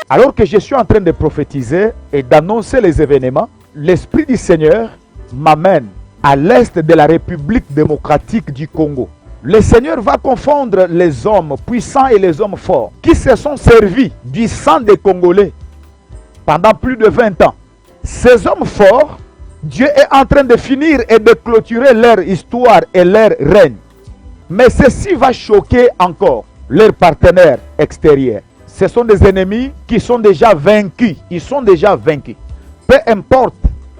Alors que je suis en train de prophétiser et d'annoncer les événements, l'Esprit du Seigneur m'amène à l'est de la République démocratique du Congo. Le Seigneur va confondre les hommes puissants et les hommes forts qui se sont servis du sang des Congolais pendant plus de 20 ans. Ces hommes forts, Dieu est en train de finir et de clôturer leur histoire et leur règne. Mais ceci va choquer encore leurs partenaires extérieurs. Ce sont des ennemis qui sont déjà vaincus. Ils sont déjà vaincus. Peu importe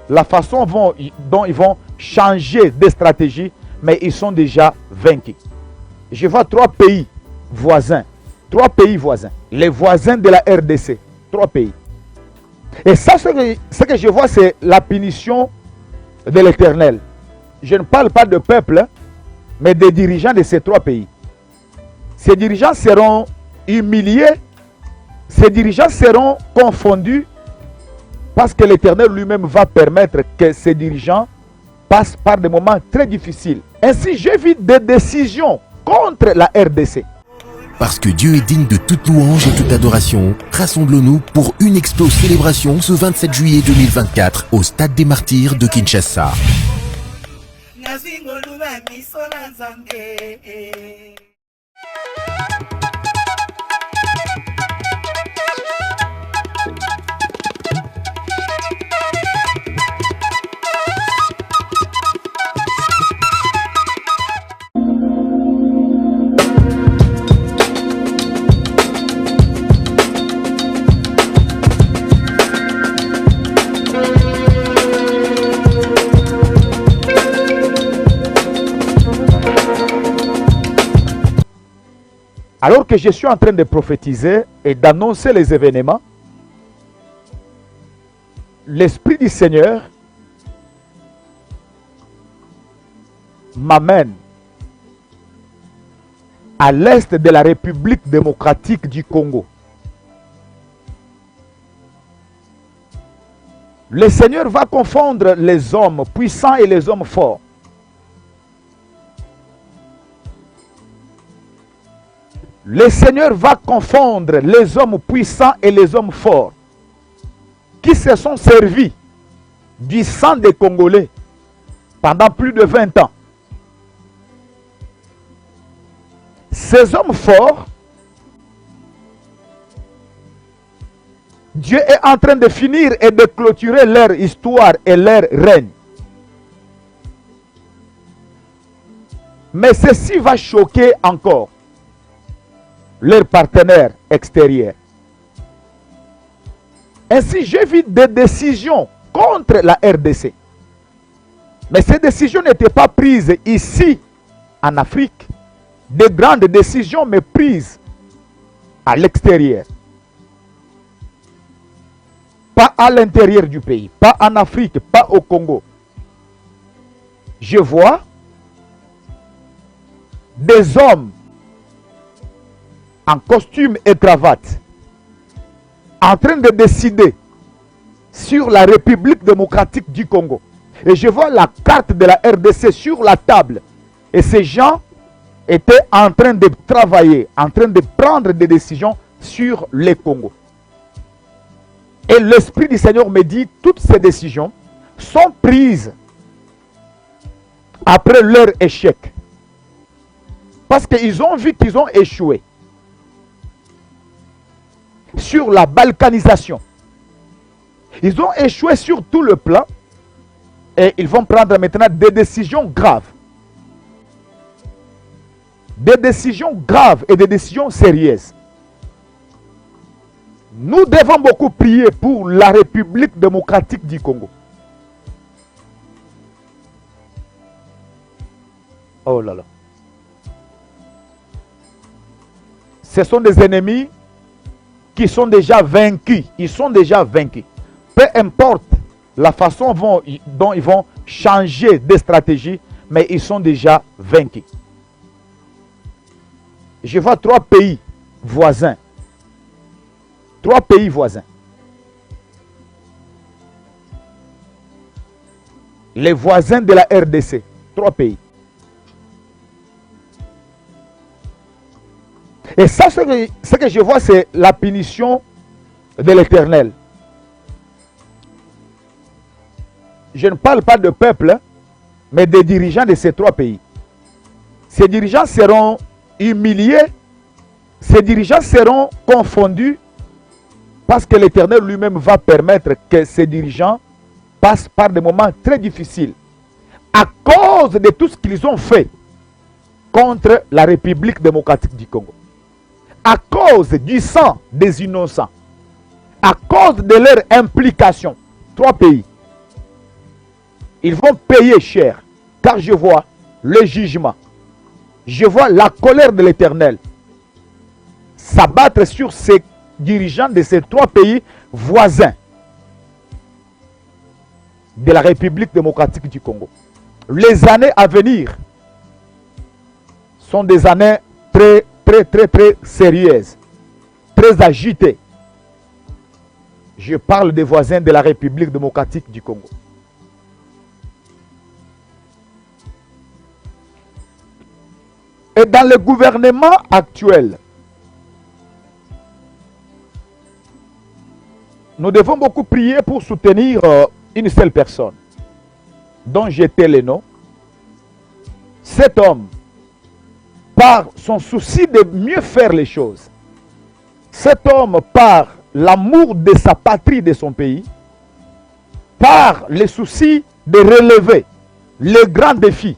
la façon dont ils vont changer de stratégie, mais ils sont déjà vaincus. Je vois 3 pays voisins. 3 pays voisins. Les voisins de la RDC. 3 pays. Et ça, ce que je vois, c'est la punition de l'Éternel. Je ne parle pas de peuple, mais des dirigeants de ces 3 pays. Ces dirigeants seront humiliés. Ces dirigeants seront confondus parce que l'Éternel lui-même va permettre que ces dirigeants passent par des moments très difficiles. Ainsi, j'évite des décisions contre la RDC. Parce que Dieu est digne de toute louange et toute adoration, rassemblons-nous pour une explose célébration ce 27 juillet 2024 au Stade des Martyrs de Kinshasa. Alors que je suis en train de prophétiser et d'annoncer les événements, l'Esprit du Seigneur m'amène à l'est de la République démocratique du Congo. Le Seigneur va confondre les hommes puissants et les hommes forts. Le Seigneur va confondre les hommes puissants et les hommes forts qui se sont servis du sang des Congolais pendant plus de 20 ans. Ces hommes forts, Dieu est en train de finir et de clôturer leur histoire et leur règne. Mais ceci va choquer encore leurs partenaires extérieurs. Ainsi, j'évite des décisions contre la RDC. Mais ces décisions n'étaient pas prises ici, en Afrique. De grandes décisions, mais prises à l'extérieur. Pas à l'intérieur du pays, pas en Afrique, pas au Congo. Je vois des hommes en costume et cravate, en train de décider sur la République démocratique du Congo. Et je vois la carte de la RDC sur la table. Et ces gens étaient en train de travailler, en train de prendre des décisions sur le Congo. Et l'Esprit du Seigneur me dit, toutes ces décisions sont prises après leur échec. Parce qu'ils ont vu qu'ils ont échoué sur la balkanisation. Ils ont échoué sur tout le plan et ils vont prendre maintenant des décisions graves. Des décisions graves et des décisions sérieuses. Nous devons beaucoup prier pour la République démocratique du Congo. Oh là là. Ce sont des ennemis qui sont déjà vaincus. Ils sont déjà vaincus. Peu importe la façon dont ils vont changer de stratégie, mais ils sont déjà vaincus. Je vois 3 pays voisins. 3 pays voisins. Les voisins de la RDC. 3 pays. Et ça, ce que je vois, c'est la punition de l'Éternel. Je ne parle pas de peuple, mais des dirigeants de ces trois pays. Ces dirigeants seront humiliés, ces dirigeants seront confondus, parce que l'Éternel lui-même va permettre que ces dirigeants passent par des moments très difficiles à cause de tout ce qu'ils ont fait contre la République démocratique du Congo, à cause du sang des innocents, à cause de leur implication. Trois pays, ils vont payer cher, car je vois le jugement, je vois la colère de l'Éternel s'abattre sur ces dirigeants de ces trois pays voisins de la République démocratique du Congo. Les années à venir sont des années très sérieuses, très agitées. Je parle des voisins de la République démocratique du Congo. Et dans le gouvernement actuel, nous devons beaucoup prier pour soutenir une seule personne, dont j'étais le nom. Cet homme, par son souci de mieux faire les choses, cet homme, par l'amour de sa patrie, de son pays, par le souci de relever les grands défis,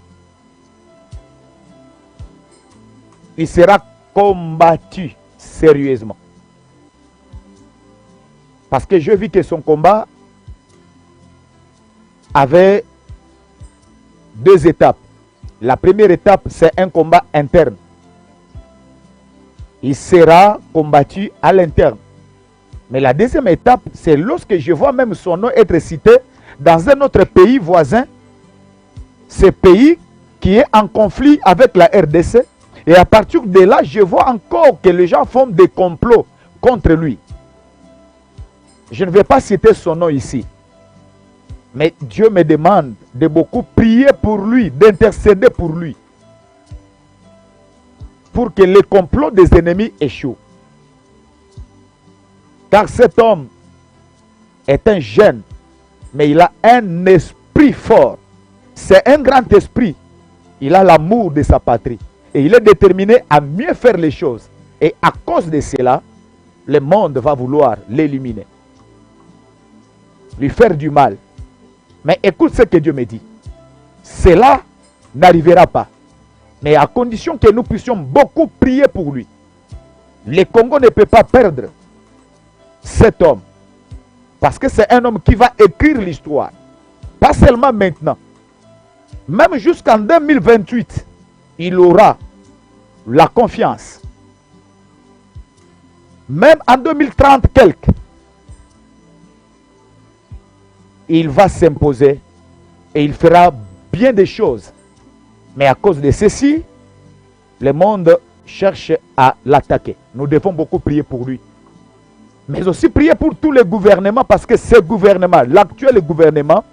il sera combattu sérieusement. Parce que je vis que son combat avait deux étapes. La première étape, c'est un combat interne. Il sera combattu à l'interne. Mais la deuxième étape, c'est lorsque je vois même son nom être cité dans un autre pays voisin, ce pays qui est en conflit avec la RDC. Et à partir de là, je vois encore que les gens font des complots contre lui. Je ne vais pas citer son nom ici. Mais Dieu me demande de beaucoup prier pour lui, d'intercéder pour lui. Pour que les complots des ennemis échouent. Car cet homme est un jeune, mais il a un esprit fort. C'est un grand esprit. Il a l'amour de sa patrie. Et il est déterminé à mieux faire les choses. Et à cause de cela, le monde va vouloir l'éliminer. Lui faire du mal. Mais écoute ce que Dieu me dit. Cela n'arrivera pas. Mais à condition que nous puissions beaucoup prier pour lui. Le Congo ne peut pas perdre cet homme. Parce que c'est un homme qui va écrire l'histoire. Pas seulement maintenant. Même jusqu'en 2028, il aura la confiance. Même en 2030 quelques, il va s'imposer et il fera bien des choses. Mais à cause de ceci, le monde cherche à l'attaquer. Nous devons beaucoup prier pour lui. Mais aussi prier pour tous les gouvernements, parce que ce gouvernement, l'actuel gouvernement,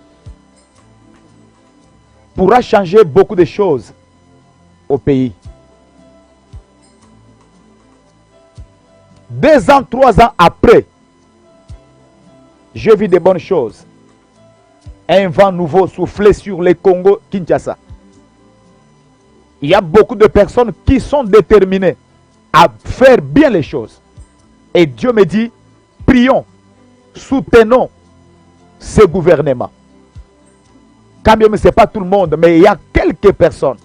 pourra changer beaucoup de choses au pays. 2 ans, 3 ans après, je vis de bonnes choses. Un vent nouveau soufflé sur le Congo-Kinshasa. Il y a beaucoup de personnes qui sont déterminées à faire bien les choses. Et Dieu me dit, prions, soutenons ce gouvernement. Quand même, ce n'est pas tout le monde, mais il y a quelques personnes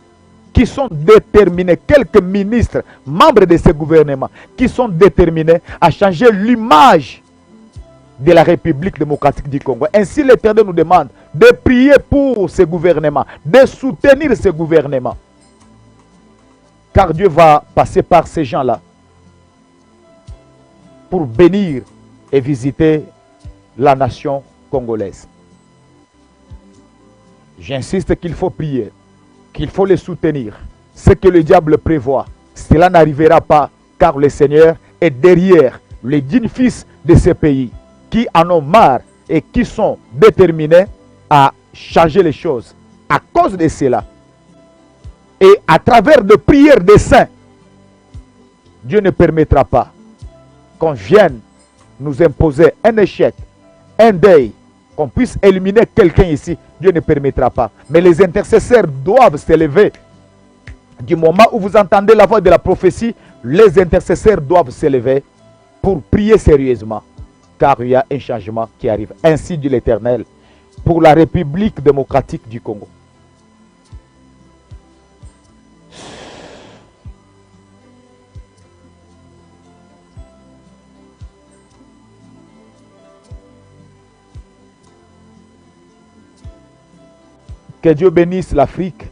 qui sont déterminés, quelques ministres, membres de ce gouvernement, qui sont déterminés à changer l'image de la République démocratique du Congo. Ainsi, l'Éternel nous demande de prier pour ce gouvernement, de soutenir ce gouvernement. Car Dieu va passer par ces gens-là pour bénir et visiter la nation congolaise. J'insiste qu'il faut prier, qu'il faut les soutenir. Ce que le diable prévoit, cela n'arrivera pas, car le Seigneur est derrière les dignes fils de ce pays qui en ont marre et qui sont déterminés à changer les choses. À cause de cela, et à travers de prières des saints, Dieu ne permettra pas qu'on vienne nous imposer un échec, un deuil, qu'on puisse éliminer quelqu'un ici. Dieu ne permettra pas. Mais les intercesseurs doivent s'élever. Du moment où vous entendez la voix de la prophétie, les intercesseurs doivent s'élever pour prier sérieusement. Car il y a un changement qui arrive. Ainsi dit l'Éternel pour la République démocratique du Congo. Que Dieu bénisse l'Afrique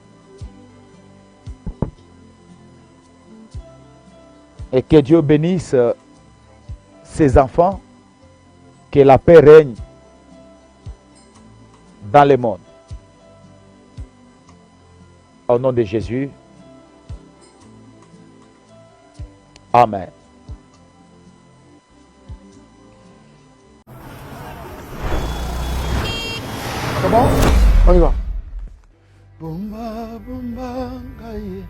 et que Dieu bénisse ses enfants, que la paix règne dans le monde. Au nom de Jésus, Amen. C'est bon? On y va. Bomba bomba ngai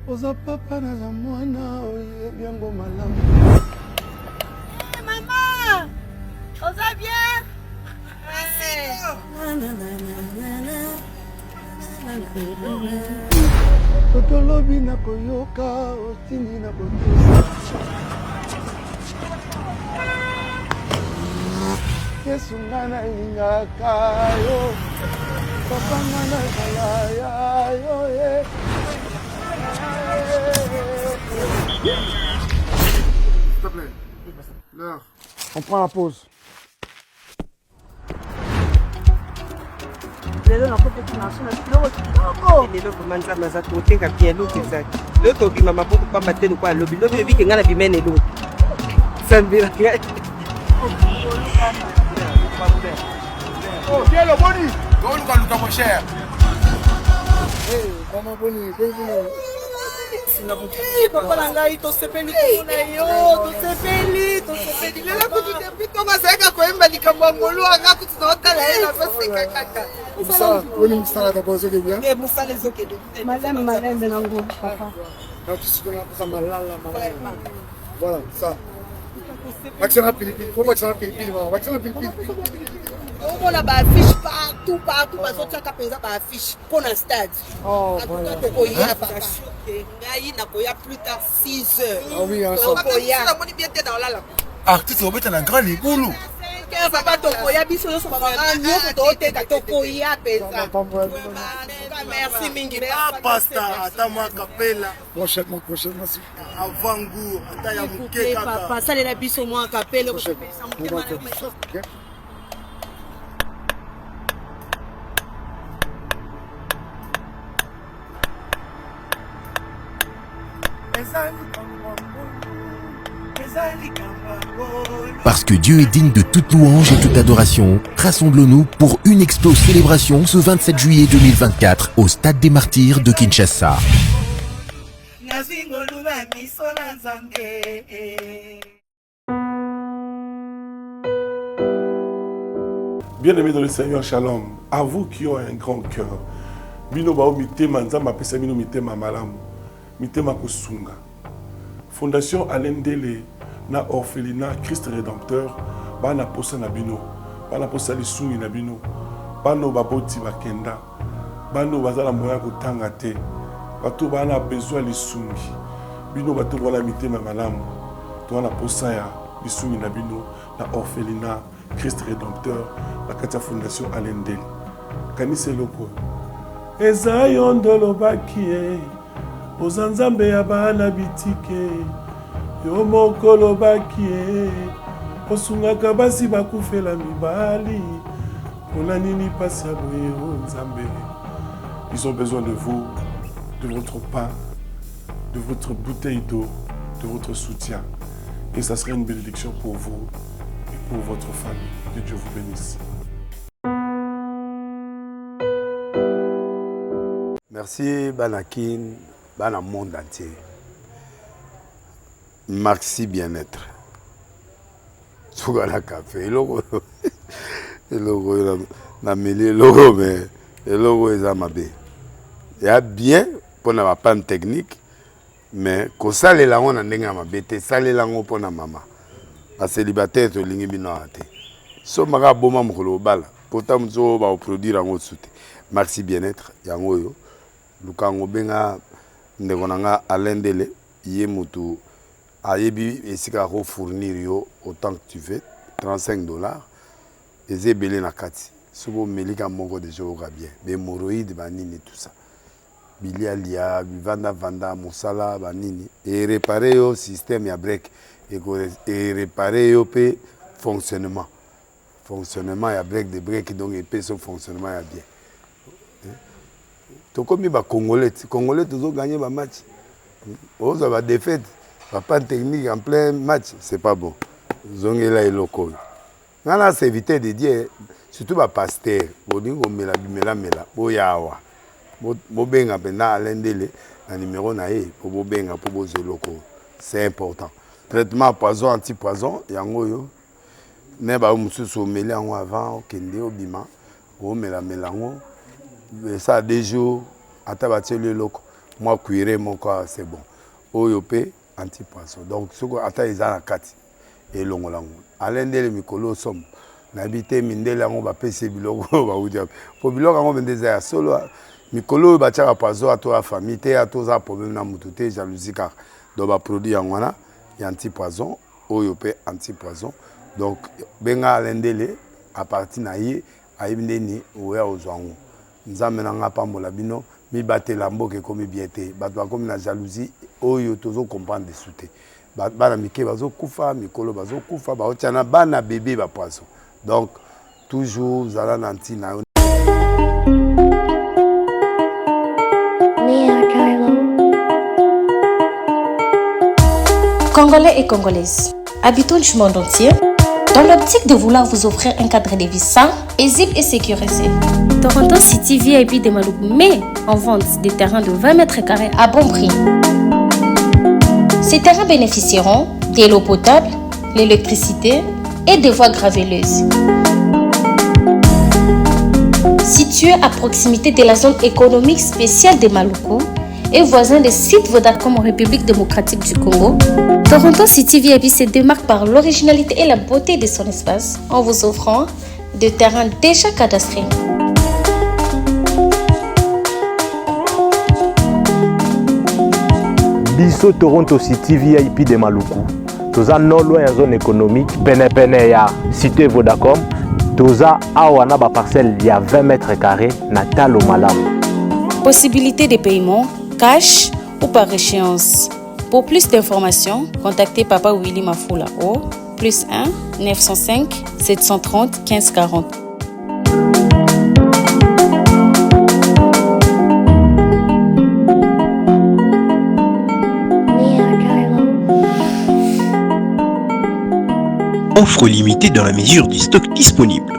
oza papa na la mwana oye biango malamu. Maman, oza bien? Totolobi na koyoka otindi na kotosa. Yesu ngana ingaka yo. Papa ngana kalaya yo ye. S'il te plaît. L'heure. On prend la pause. lelo nakote tunasuna kiloko kitoko lelo komanza maza totenga bien lote ezaki lelo tobima maboko pamba te lokwa lobi lobi ebike nga na bimene lote sambela ngai Oh, tiens le boni. Go luka mon cher. Hey, maman boni, bienvenue. papa na ngai tosepeli komona yo tosepeli lelo kutu depuis ntongo azalaka koyemba likambo ya ngolu anga kutu naotala ye nazoseka kaka Boni msala d'abord, c'est bien. mosala ezokende Madame Malembe nango, papa. Là, tu sais qu'on a ça malala, malala. Voilà, ça. Vaccin à pilipili. Faut vaccin à pilipili, maman. Vaccin à pilipili. omona baaffiche partout bazotiaka mpenza baaffiche mpo na stade atuka tokoya papa ngai nakoya plus tard 6 heures tokoyanamoni bien te naolala Artiste obeta na grand libulu. papa tokoya biso nyonso bamama nyonso tooteka tokoya mpenza merci mingi Pasta ata mwa kapela Prochainement, s'il avant goût ata ya muke kaka. papa salela biso mwa kapele te plaît. Ok. Parce que Dieu est digne de toute louange et toute adoration, rassemblons-nous pour une explose célébration ce 27 juillet 2024 au Stade des Martyrs de Kinshasa. Bien-aimés dans le Seigneur, shalom. À vous qui ont un grand cœur, bino bao mitema nzamba pesa bino mitema malamu, mitema kosunga. Fondation Alendele na orphelinat Christ Rédempteur, bana posa na bino, bana posa lisumi na bino, bano baboti bakenda, bano bazala moya kotanga te, bato bana besoin lisungi, bino bato wana mitema malamu, to wana posa ya lisumi na bino na orphelinat Christ Rédempteur, la Katia Fondation Alendele. Kanise loko. Eza yondolo bakie, ozanzambe ya bana bitike, yo mokolo bakie, osungaka basi bakufela mibali, pona nini pasi ya boye o nzambe. Ils ont besoin de vous, de votre pain, de votre bouteille d'eau, de votre soutien. Et ça serait une bénédiction pour vous et pour votre famille. Que Dieu vous bénisse. Merci Banakin, Bana monde entier. Maxi bien-être. Tout le café, le logo, na mêlé logo, mais le logo est amabé. Il y a bien pour la panne technique, mais kosalela yango na ndenge ya mabe te salela yango mpo na mama bacélibataire tolingi bino awa te so maka boma mokolo obala pota mosu oyo baoproduire yango su te merci bien-être yango oyo luka yango benga ndeko na nga Alain Dele ye motu ayebi esika akofournir yo autant que tu veux $35 eza ebele na kati soki omelika moko deja oyoka bien bémoroïde banini tout ça bilialia bivandavanda mosala banini erepare yo système ya break erepare yo mpe fonctionnement ya break de break donc epesa fonctionnement ya bien tokomi bacongolais tozoganye bamatch ozwa badéfaite bapanne technique en plein match c'est pas bon zongela eloko oyo nga na serviteur de Dieu surtout bapaster bolingi komela bimelamela boya awa bobenga mpena Alain Dele na numéro na ye po bobenga po bozwa eloko c'est important traitement poison antipoison yango oyo ne ba mosusu omeli yango avant okende obima omelamela yango ça 2 jours ata batieli eloko mwa cuire moko c'est bon oyo mpe antipoison donc soko ata eza na kati elongola yango Alain Dele mikolo somme nayebi te mindele yango bapesi biloko baudia po biloko yango mende eza ya solo mikolo oyo batiaka poison ato ya famille te atoza problème na mutu te jalousie kaka donc baproduit yango wana ya antipoison oyo mpe antipoison donc benga Alain Dele à partir na ye ayebi ndeni oya ozwa yango nzambe na nga pambola bino mibatela mboka ekomi bien te bato bakomi na jalousie oyo tozokomprendre desu te bana mike bazokufa mikolo bazokufa baotia na bana bebe bapoison donc toujours zala na ntina yo Congolais et Congolaises, habitants du monde entier, dans l'optique de vouloir vous offrir un cadre de vie sain, paisible et sécurisé, Toronto City VIP de Maluku met en vente des terrains de 20 mètres carrés à bon prix. Ces terrains bénéficieront de l'eau potable, l'électricité et des voies gravelleuses. Situé à proximité de la zone économique spéciale de Maluku et voisin des sites Vodacom en République démocratique du Congo, Toronto City VIP se démarque par l'originalité et la beauté de son espace en vous offrant des terrains déjà cadastrés. Biso Toronto City VIP de Maluku. Toza non loin en zone économique, pene ya cité Vodacom. Toza awana ba parcelle il y a 20 mètres carrés na talo malamu. Possibilité de paiement, cash ou par échéance. Pour plus d'informations, contactez Papa Willy Mafoula au +1 905 730 15 40. Offre limitée dans la mesure du stock disponible.